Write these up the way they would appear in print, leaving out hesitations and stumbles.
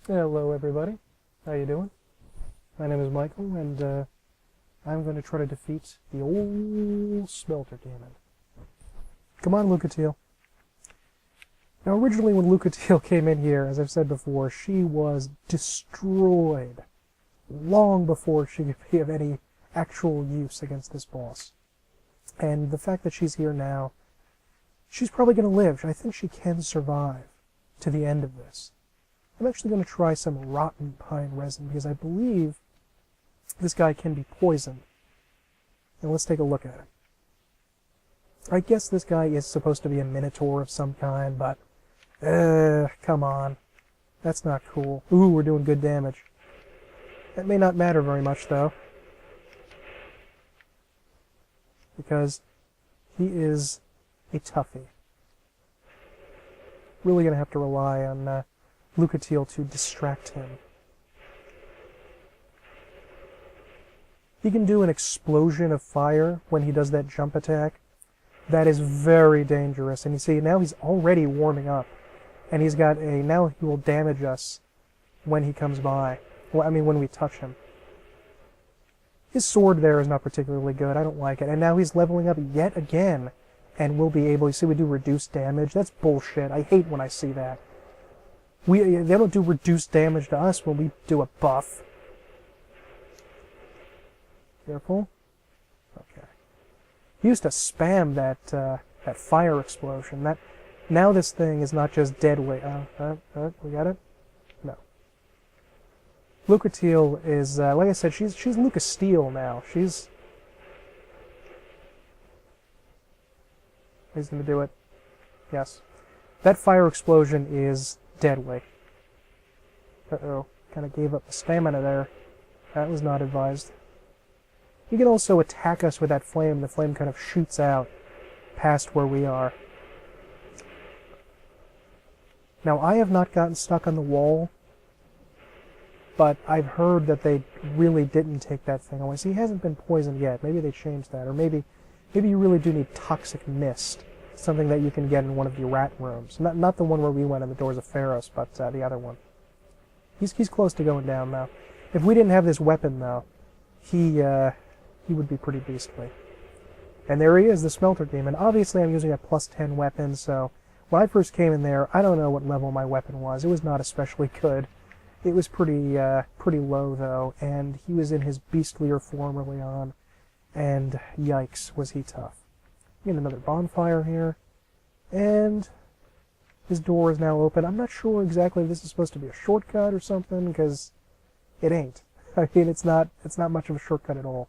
Hello everybody, how you doing? My name is Michael, and I'm going to try to defeat the old Smelter demon. Come on, Lucatiel. Now originally when Lucatiel came in here, as I've said before, she was destroyed long before she could be of any actual use against this boss. And the fact that she's here now, she's probably going to live. I think she can survive to the end of this. I'm actually going to try some rotten pine resin because I believe this guy can be poisoned. And let's take a look at it. I guess this guy is supposed to be a minotaur of some kind, but come on. That's not cool. Ooh, we're doing good damage. That may not matter very much, though, because he is a toughie. Really going to have to rely on Lucatiel to distract him. He can do an explosion of fire when he does that jump attack. That is very dangerous. And you see, now he's already warming up. And he's got a... Now he will damage us when he comes by. Well, I mean, when we touch him. His sword there is not particularly good. I don't like it. And now he's leveling up yet again. And we'll be able... You see, we do reduced damage. That's bullshit. I hate when I see that. They don't do reduced damage to us when we do a buff. Careful. Okay. He used to spam that fire explosion. Now this thing is not just dead weight. We got it? No. Lucatiel is, like I said, she's Lucas Steel now. He's gonna do it. Yes. That fire explosion is deadly. Uh-oh. Kind of gave up the stamina there. That was not advised. He can also attack us with that flame. The flame kind of shoots out past where we are. Now, I have not gotten stuck on the wall, but I've heard that they really didn't take that thing away. See, he hasn't been poisoned yet. Maybe they changed that. Or maybe you really do need toxic mist. Something that you can get in one of the rat rooms. Not the one where we went in the Doors of Pharos, but the other one. He's close to going down now. If we didn't have this weapon, though, he would be pretty beastly. And there he is, the Smelter demon. Obviously, I'm using a +10 weapon, so when I first came in there, I don't know what level my weapon was. It was not especially good. It was pretty low, though, and he was in his beastlier form early on, and yikes, was he tough. Get another bonfire here, and his door is now open. I'm not sure exactly if this is supposed to be a shortcut or something, because it ain't. I mean, it's not much of a shortcut at all.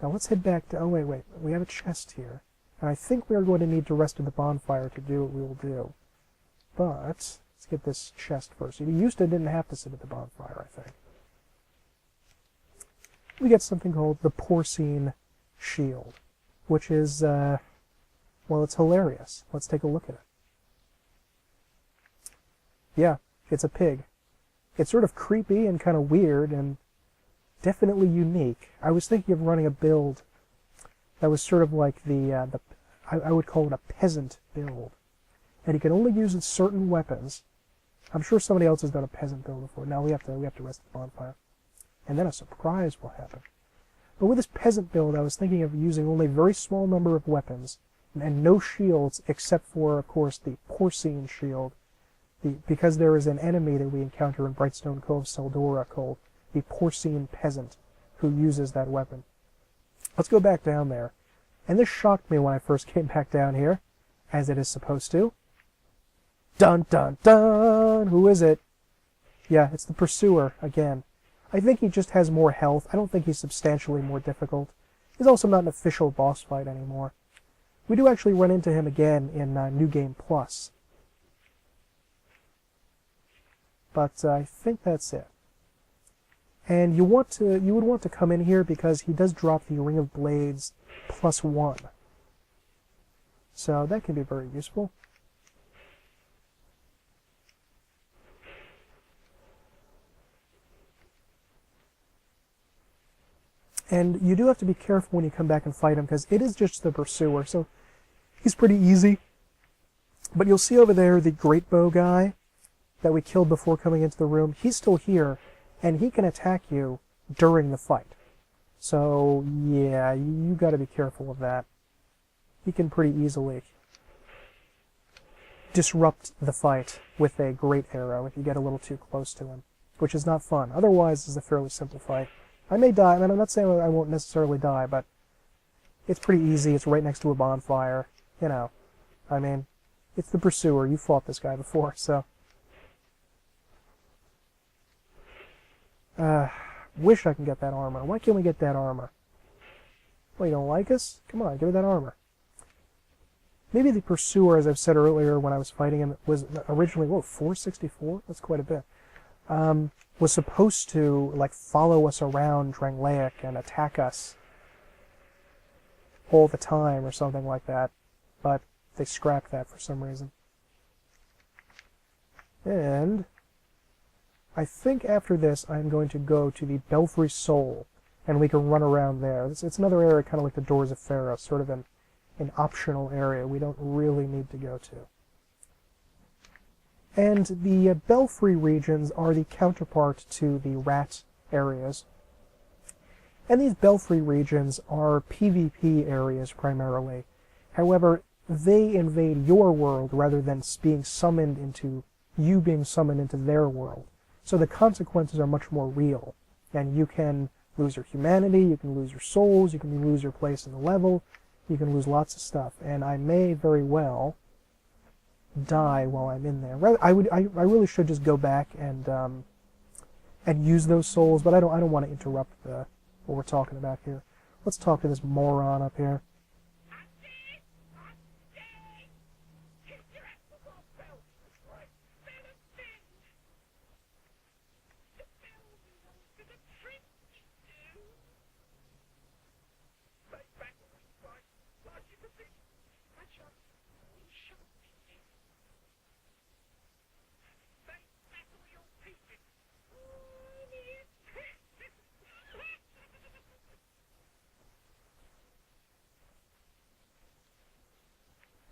Now let's head back to... Oh, wait. We have a chest here. And I think we are going to need to rest in the bonfire to do what we will do. But let's get this chest first. You used to didn't have to sit at the bonfire, I think. We get something called the Porcine Shield, which is, well, it's hilarious. Let's take a look at it. Yeah, it's a pig. It's sort of creepy and kind of weird and definitely unique. I was thinking of running a build that was sort of like I would call it a peasant build. And you can only use certain weapons. I'm sure somebody else has done a peasant build before. Now we have to rest the bonfire. And then a surprise will happen. But with this peasant build, I was thinking of using only a very small number of weapons and no shields except for, of course, the Porcine Shield. Because there is an enemy that we encounter in Brightstone Cove, Seldora, called the Porcine Peasant, who uses that weapon. Let's go back down there. And this shocked me when I first came back down here, as it is supposed to. Dun dun dun! Who is it? Yeah, it's the Pursuer, again. I think he just has more health. I don't think he's substantially more difficult. He's also not an official boss fight anymore. We do actually run into him again in New Game Plus. But I think that's it. And you would want to come in here because he does drop the Ring of Blades +1. So that can be very useful. And you do have to be careful when you come back and fight him, because it is just the Pursuer, so he's pretty easy. But you'll see over there the Great Bow guy. that we killed before coming into the room, he's still here, and he can attack you during the fight. So, yeah, you got to be careful of that. He can pretty easily disrupt the fight with a great arrow if you get a little too close to him, which is not fun. Otherwise, it's a fairly simple fight. I may die, I mean, I'm not saying I won't necessarily die, but it's pretty easy. It's right next to a bonfire. You know, I mean, it's the Pursuer. You fought this guy before, so. Wish I can get that armor. Why can't we get that armor? Well, you don't like us? Come on, give me that armor. Maybe the Pursuer, as I've said earlier when I was fighting him, was originally, 464? That's quite a bit. Was supposed to, like, follow us around Drangleic and attack us all the time or something like that. But they scrapped that for some reason. And I think after this I'm going to go to the Belfry Sol, and we can run around there. It's another area kind of like the Doors of Pharaoh, sort of an optional area we don't really need to go to. And the Belfry regions are the counterpart to the Rat areas. And these Belfry regions are PvP areas primarily. However, they invade your world rather than being summoned into their world. So the consequences are much more real. And you can lose your humanity, you can lose your souls, you can lose your place in the level, you can lose lots of stuff. And I may very well die while I'm in there. I really should just go back and use those souls, but I don't want to interrupt what we're talking about here. Let's talk to this moron up here.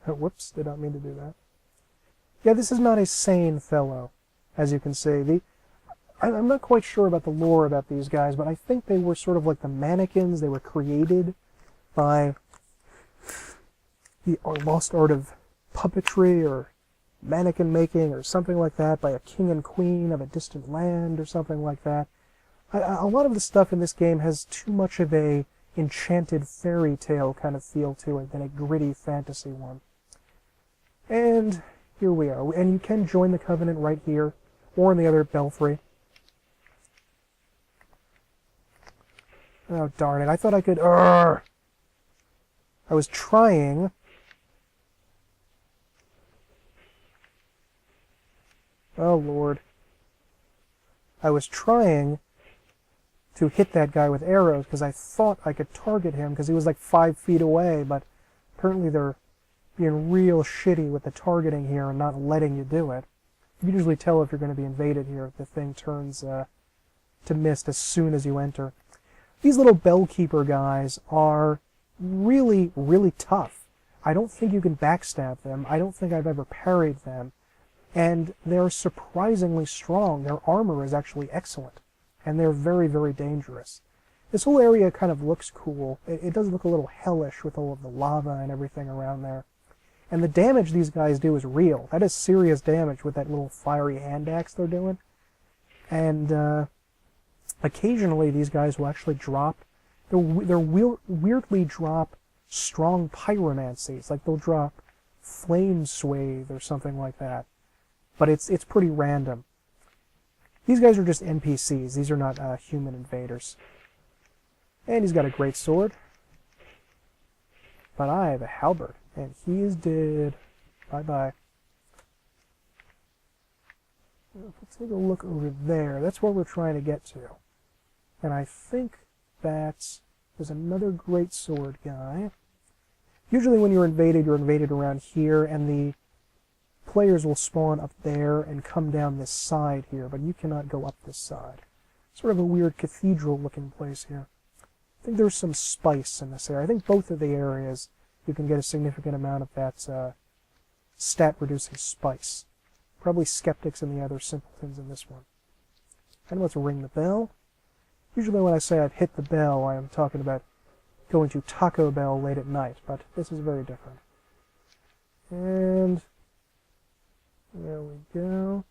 Whoops, did not mean to do that. Yeah, this is not a sane fellow, as you can see. I'm not quite sure about the lore about these guys, but I think they were sort of like the mannequins. They were created by the lost art of puppetry or mannequin making or something like that, by a king and queen of a distant land or something like that. A lot of the stuff in this game has too much of a enchanted fairy tale kind of feel to it than a gritty fantasy one. And here we are. And you can join the Covenant right here, or in the other Belfry. Oh, darn it. I thought I could... I was trying... Oh, Lord. I was trying to hit that guy with arrows because I thought I could target him because he was like 5 feet away, but apparently they're being real shitty with the targeting here and not letting you do it. You can usually tell if you're going to be invaded here if the thing turns to mist as soon as you enter. These little Bellkeeper guys are really, really tough. I don't think you can backstab them. I don't think I've ever parried them. And they're surprisingly strong. Their armor is actually excellent. And they're very, very dangerous. This whole area kind of looks cool. It does look a little hellish with all of the lava and everything around there. And the damage these guys do is real. That is serious damage with that little fiery hand axe they're doing. And occasionally these guys will actually drop... They'll weirdly drop strong pyromancies. Like they'll drop flame swathe or something like that. But it's pretty random. These guys are just NPCs. These are not human invaders. And he's got a great sword. But I have a halberd. And he is dead. Bye-bye. Let's take a look over there. That's where we're trying to get to. And I think that there's another great sword guy. Usually when you're invaded around here, and the players will spawn up there and come down this side here, but you cannot go up this side. Sort of a weird cathedral-looking place here. I think there's some spice in this area. I think both of the areas you can get a significant amount of that stat-reducing spice. Probably skeptics in the other, simpletons in this one. And let's ring the bell. Usually when I say I've hit the bell, I am talking about going to Taco Bell late at night, but this is very different. And there we go.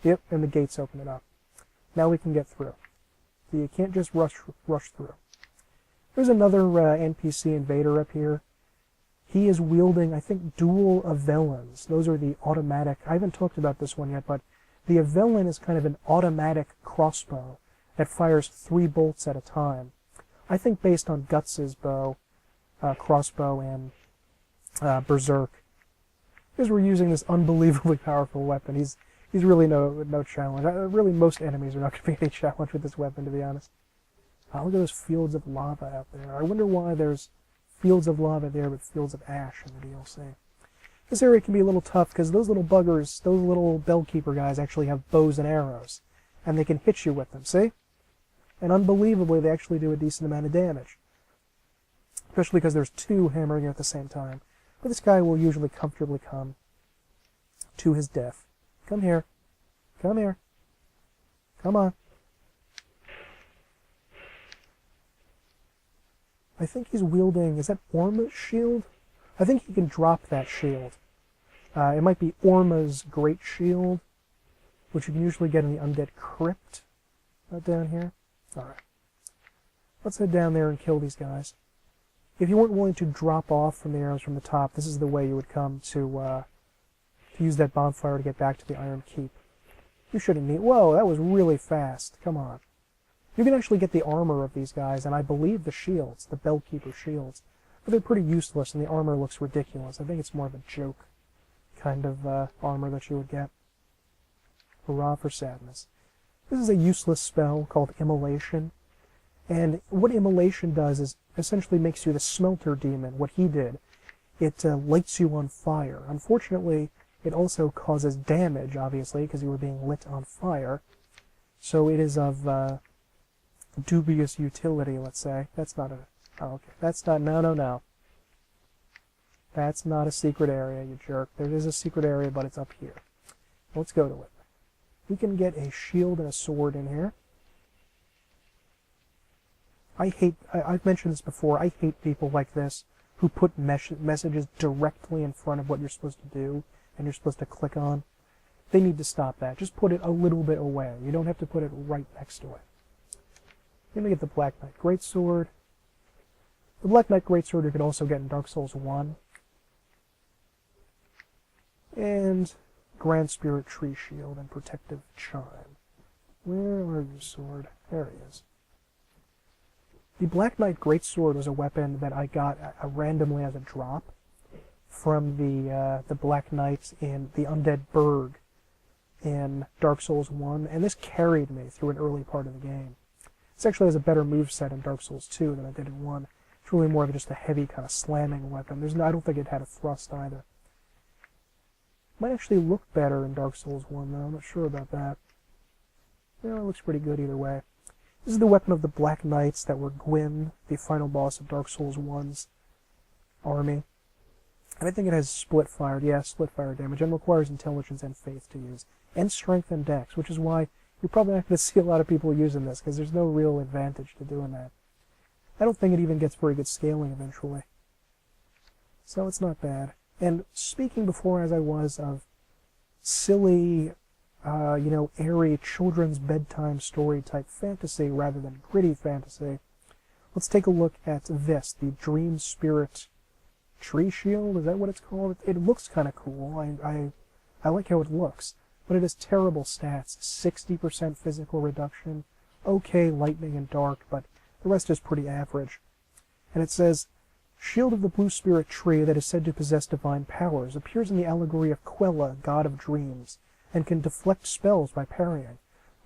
Yep, and the gates open it up. Now we can get through. So you can't just rush through. There's another NPC invader up here. He is wielding, I think, dual Avellans. Those are the automatic. I haven't talked about this one yet, but the Avellan is kind of an automatic crossbow that fires 3 bolts at a time. I think based on Guts' bow, crossbow, and Berserk. Because we're using this unbelievably powerful weapon. He's really no challenge. Really, most enemies are not going to be any challenge with this weapon, to be honest. Look at those fields of lava out there. I wonder why there's fields of lava there, but fields of ash in the DLC. This area can be a little tough because those little buggers, those little bellkeeper guys actually have bows and arrows. And they can hit you with them, see? And unbelievably, they actually do a decent amount of damage. Especially because there's 2 hammering at the same time. But this guy will usually comfortably come to his death. Come here. Come here. Come on. I think he's wielding, is that Orma's shield? I think he can drop that shield. It might be Orma's Great Shield, which you can usually get in the Undead Crypt down here. Alright. Let's head down there and kill these guys. If you weren't willing to drop off from the arrows from the top, this is the way you would come to use that bonfire to get back to the Iron Keep. You shouldn't need... Whoa, that was really fast. Come on. You can actually get the armor of these guys, and I believe the shields, the Bellkeeper shields. But they're pretty useless, and the armor looks ridiculous. I think it's more of a joke kind of armor that you would get. Hurrah for sadness. This is a useless spell called Immolation. And what Immolation does is essentially makes you the Smelter demon, what he did. It lights you on fire. Unfortunately, it also causes damage, obviously, because you were being lit on fire. So it is of dubious utility, let's say. That's not a... Oh, okay. That's not... No. That's not a secret area, you jerk. There is a secret area, but it's up here. Let's go to it. We can get a shield and a sword in here. I've mentioned this before, I hate people like this who put messages directly in front of what you're supposed to do and you're supposed to click on. They need to stop that. Just put it a little bit away. You don't have to put it right next to it. Let me get the Black Knight Greatsword. The Black Knight Greatsword you could also get in Dark Souls 1. And Grand Spirit Tree Shield and Protective Chime. Where are you, sword? There he is. The Black Knight Greatsword was a weapon that I got randomly as a drop from the Black Knights in the Undead Burg in Dark Souls 1, and this carried me through an early part of the game. This actually has a better moveset in Dark Souls 2 than I did in 1. It's really more of just a heavy kind of slamming weapon. I don't think it had a thrust either. Might actually look better in Dark Souls 1, though. I'm not sure about that. Yeah, it looks pretty good either way. This is the weapon of the Black Knights that were Gwyn, the final boss of Dark Souls 1's army. And I think it has split fire damage, and requires intelligence and faith to use. And strength and dex, which is why you're probably not going to see a lot of people using this, because there's no real advantage to doing that. I don't think it even gets very good scaling eventually. So it's not bad. And speaking before as I was of silly, airy children's bedtime story type fantasy rather than gritty fantasy, let's take a look at this, the Dream Spirit Tree Shield. Is that what it's called? It looks kind of cool. I like how it looks, but it has terrible stats. 60% physical reduction, okay lightning and dark, but the rest is pretty average. And it says, Shield of the Blue Spirit Tree that is said to possess divine powers, appears in the allegory of Quella, god of dreams, and can deflect spells by parrying.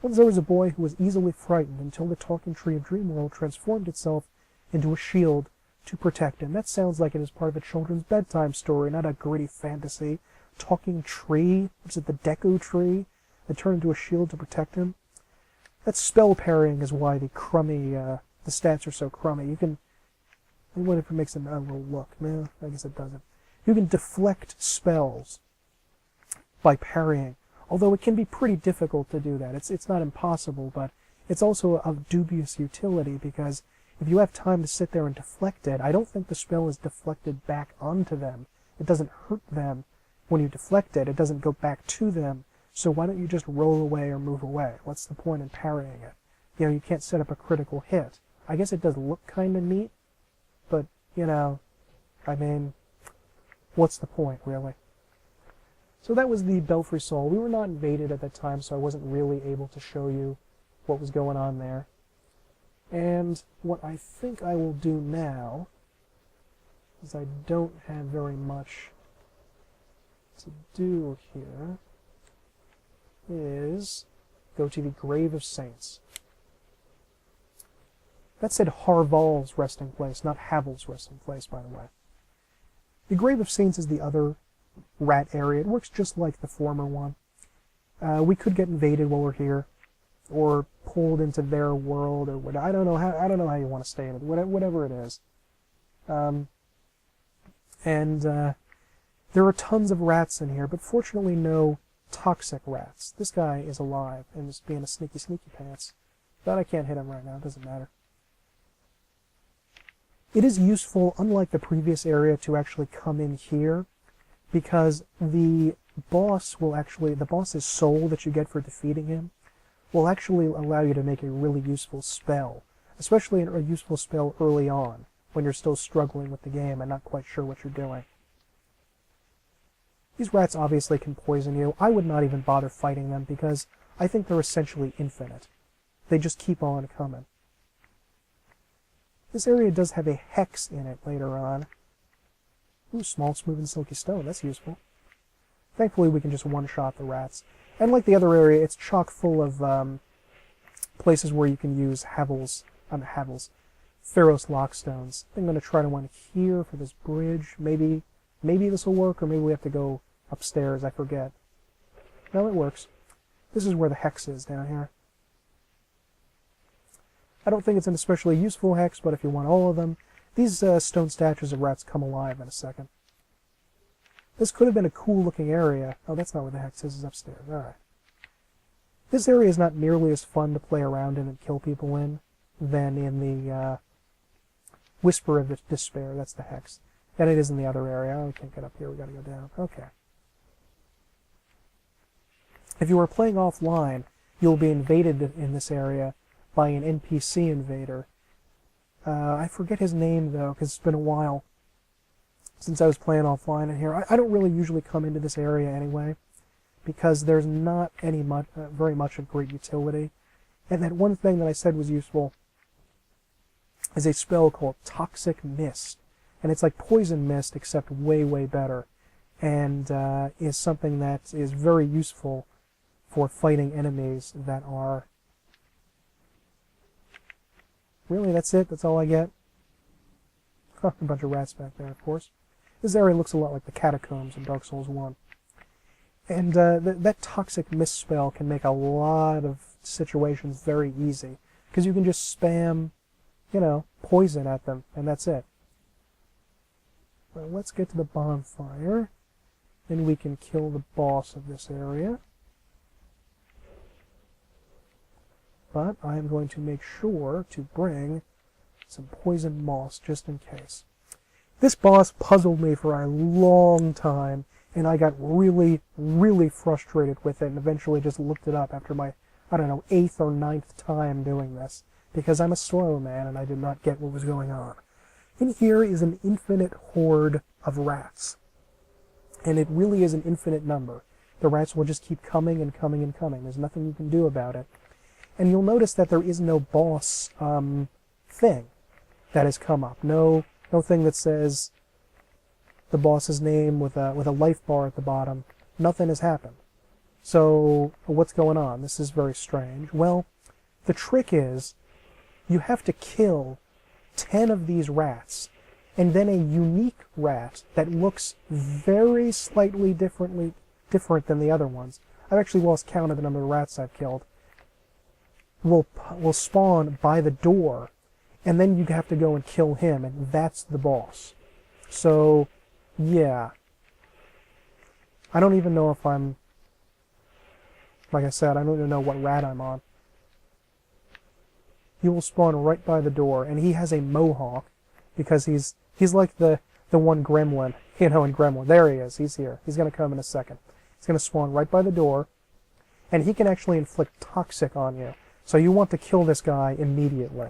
Once there was a boy who was easily frightened until the talking tree of Dreamworld transformed itself into a shield to protect him. That sounds like it is part of a children's bedtime story, not a gritty fantasy. Talking tree, which is the Deku tree, that turned into a shield to protect him. That spell parrying is why the stats are so crummy. You can... I wonder if it makes a little look. No, I guess it doesn't. You can deflect spells by parrying. Although it can be pretty difficult to do that. It's not impossible, but it's also of dubious utility, because if you have time to sit there and deflect it, I don't think the spell is deflected back onto them. It doesn't hurt them when you deflect it. It doesn't go back to them. So why don't you just roll away or move away? What's the point in parrying it? You know, you can't set up a critical hit. I guess it does look kind of neat, but, you know, I mean, what's the point, really? So that was the Belfry Sol. We were not invaded at that time, so I wasn't really able to show you what was going on there. And what I think I will do now, is I don't have very much to do here, is go to the Grave of Saints. That said Harval's resting place, not Havel's resting place, by the way. The Grave of Saints is the other rat area. It works just like the former one. We could get invaded while we're here, or pulled into their world, or what. I don't know how you want to stay in it. Whatever it is. There are tons of rats in here, but fortunately no toxic rats. This guy is alive and is being a sneaky pants. But I can't hit him right now. It doesn't matter. It is useful, unlike the previous area, to actually come in here, because the boss's soul that you get for defeating him will actually allow you to make a really useful spell, especially a useful spell early on, when you're still struggling with the game and not quite sure what you're doing. These rats obviously can poison you. I would not even bother fighting them, because I think they're essentially infinite. They just keep on coming. This area does have a hex in it later on. Ooh, small, smooth, and silky stone. That's useful. Thankfully, we can just one-shot the rats. And like the other area, it's chock full of places where you can use Pharaoh's Lockstones. I'm going to try to one here for this bridge. Maybe this will work, or maybe we have to go upstairs. I forget. No, it works. This is where the hex is, down here. I don't think it's an especially useful hex, but if you want all of them, these stone statues of rats come alive in a second. This could have been a cool-looking area. Oh, that's not where the hex is. It's upstairs. Alright. This area is not nearly as fun to play around in and kill people in than in the Whisper of Despair. That's the hex. And it is in the other area. Oh, we can't get up here. We gotta go down. Okay. If you are playing offline, you'll be invaded in this area by an NPC invader. I forget his name, though, because it's been a while since I was playing offline in here. I don't really usually come into this area anyway, because there's not very much of great utility. And that one thing that I said was useful is a spell called Toxic Mist. And it's like Poison Mist, except way, way better. And is something that is very useful for fighting enemies that are... Really, that's it? That's all I get? A bunch of rats back there, of course. This area looks a lot like the catacombs in Dark Souls 1. And that Toxic Mist spell can make a lot of situations very easy, because you can just spam, poison at them, and that's it. Well, let's get to the bonfire, then we can kill the boss of this area. But I am going to make sure to bring some poison moss, just in case. This boss puzzled me for a long time, and I got really, really frustrated with it, and eventually just looked it up after my, 8th or 9th time doing this, because I'm a slow man and I did not get what was going on. In here is an infinite horde of rats, and it really is an infinite number. The rats will just keep coming and coming and coming. There's nothing you can do about it. And you'll notice that there is no boss thing that has come up. No thing that says the boss's name with a life bar at the bottom. Nothing has happened. So what's going on? This is very strange. Well, the trick is you have to kill 10 of these rats, and then a unique rat that looks very slightly different than the other ones. I've actually lost count of the number of rats I've killed. Will spawn by the door, and then you have to go and kill him, and that's the boss. So, yeah. I don't even know if I'm Like I said, I don't even know what rat I'm on. He will spawn right by the door, and he has a mohawk, because he's like the one gremlin, in Gremlin. There he is. He's here. He's going to come in a second. He's going to spawn right by the door, and he can actually inflict toxic on you. So you want to kill this guy immediately.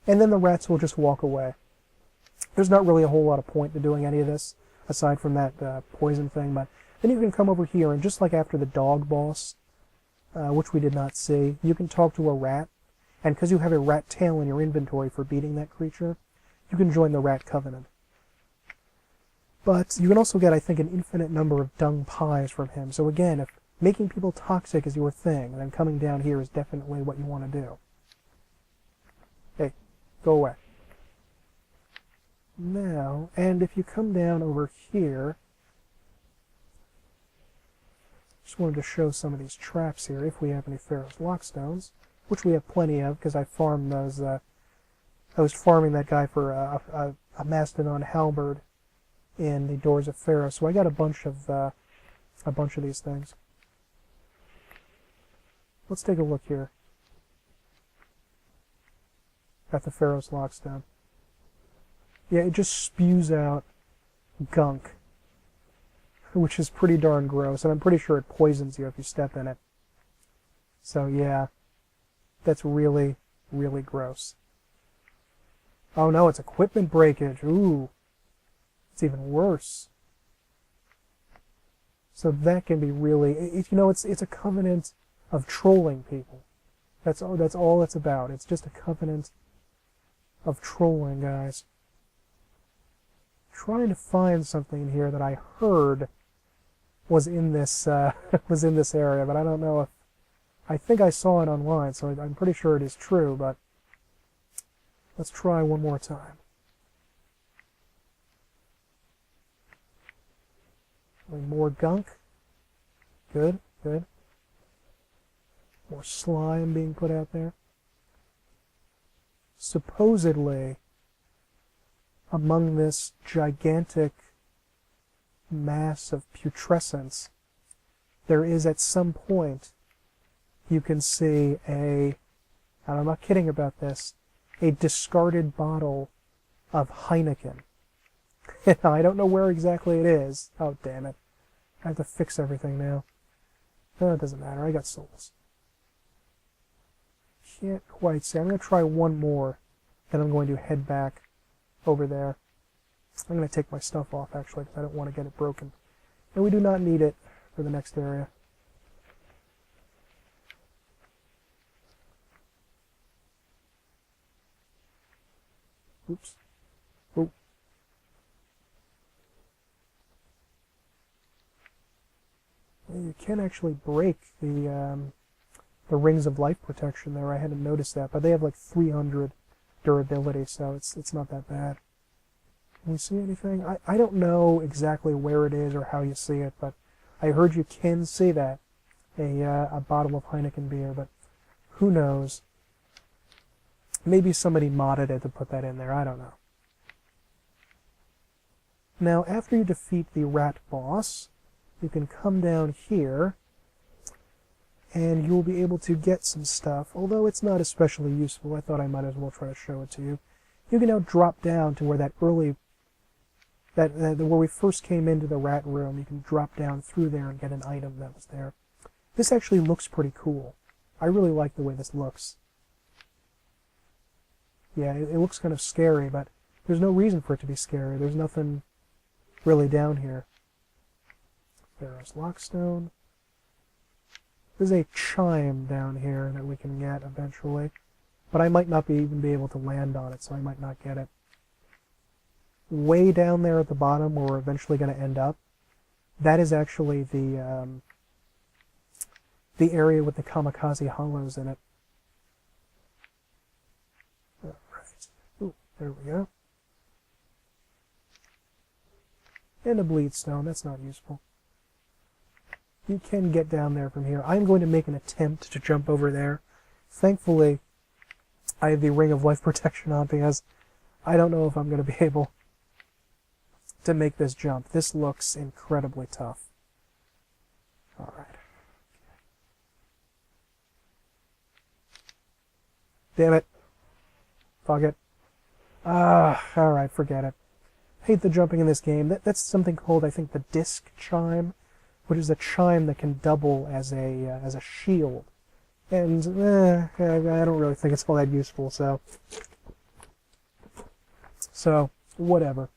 And then the rats will just walk away. There's not really a whole lot of point to doing any of this, aside from that poison thing, but then you can come over here, and just like after the dog boss, which we did not see, you can talk to a rat, and because you have a rat tail in your inventory for beating that creature, you can join the Rat Covenant. But you can also get, I think, an infinite number of dung pies from him. So again, if making people toxic is your thing, then coming down here is definitely what you want to do. Hey, go away. Now, and if you come down over here, just wanted to show some of these traps here, if we have any Pharaoh's Lockstones, which we have plenty of, because I farmed those, I was farming that guy for a Mastodon Halberd in the Doors of Pharaoh, so I got a bunch of these things. Let's take a look here at the Pharaoh's Lockstone. Yeah, it just spews out gunk, which is pretty darn gross, and I'm pretty sure it poisons you if you step in it. So yeah, that's really, really gross. Oh no, it's equipment breakage. Ooh, it's even worse. So that can be really, it's a covenant of trolling people. That's all it's about. It's just a covenant of trolling, guys. Trying to find something here that I heard was in this was in this area, but I don't know if I think I saw it online, so I'm pretty sure it is true. But let's try one more time. More gunk. Good, good. More slime being put out there. Supposedly, among this gigantic mass of putrescence, there is at some point, you can see and I'm not kidding about this, a discarded bottle of Heineken. I don't know where exactly it is. Oh, damn it. I have to fix everything now. No, it doesn't matter. I got souls. Can't quite see. I'm going to try one more, then I'm going to head back over there. I'm going to take my stuff off, actually, because I don't want to get it broken. And we do not need it for the next area. Oops. Oh. You can actually break the rings of life protection there. I hadn't noticed that, but they have like 300 durability, so it's not that bad. Can you see anything? I don't know exactly where it is or how you see it, but I heard you can see that. A bottle of Heineken beer, but who knows? Maybe somebody modded it to put that in there. I don't know. Now, after you defeat the rat boss, you can come down here, and you'll be able to get some stuff, although it's not especially useful. I thought I might as well try to show it to you. You can now drop down to where where we first came into the rat room. You can drop down through there and get an item that was there. This actually looks pretty cool. I really like the way this looks. Yeah, it looks kind of scary, but there's no reason for it to be scary. There's nothing really down here. Pharaoh's Lockstone. There's a chime down here that we can get eventually, but I might not even be able to land on it, so I might not get it. Way down there at the bottom, where we're eventually going to end up, that is actually the area with the Kamikaze Hollows in it. All right. Ooh, there we go. And a bleed stone. That's not useful. You can get down there from here. I'm going to make an attempt to jump over there. Thankfully, I have the Ring of Life Protection on, because I don't know if I'm going to be able to make this jump. This looks incredibly tough. Alright. Damn it. Fuck it. Alright, forget it. Hate the jumping in this game. That's something called, I think, the disc chime, which is a chime that can double as a shield. And, I don't really think it's all that useful, so... So, whatever.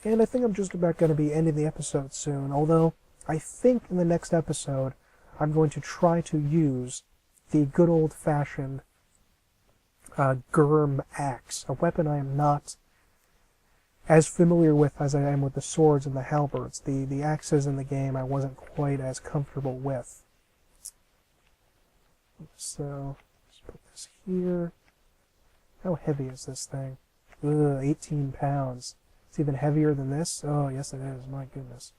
And I think I'm just about going to be ending the episode soon, although I think in the next episode I'm going to try to use the good old-fashioned Gurm axe, a weapon I am not as familiar with as I am with the swords and the halberds. The axes in the game I wasn't quite as comfortable with. So, let's put this here. How heavy is this thing? Ugh, 18 pounds. It's even heavier than this? Oh, yes it is. My goodness.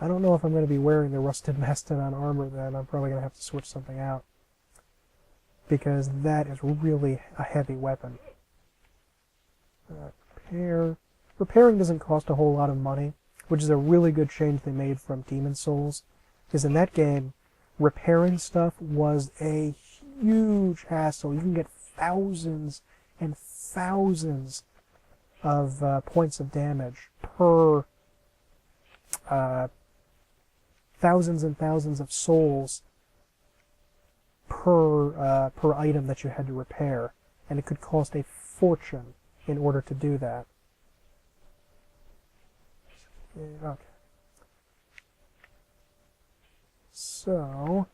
I don't know if I'm going to be wearing the rusted mastodon armor then. I'm probably going to have to switch something out. Because that is really a heavy weapon. Repair. Repairing doesn't cost a whole lot of money, which is a really good change they made from Demon Souls. Because in that game, repairing stuff was a huge hassle. You can get thousands and thousands of points of damage per thousands and thousands of souls per item that you had to repair, and it could cost a fortune in order to do that. Okay. So,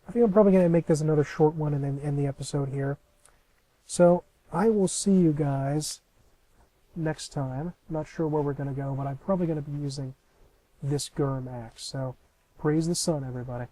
I think I'm probably going to make this another short one and then end the episode here. So, I will see you guys next time. Not sure where we're going to go, but I'm probably going to be using this Gurm axe. So, praise the sun, everybody.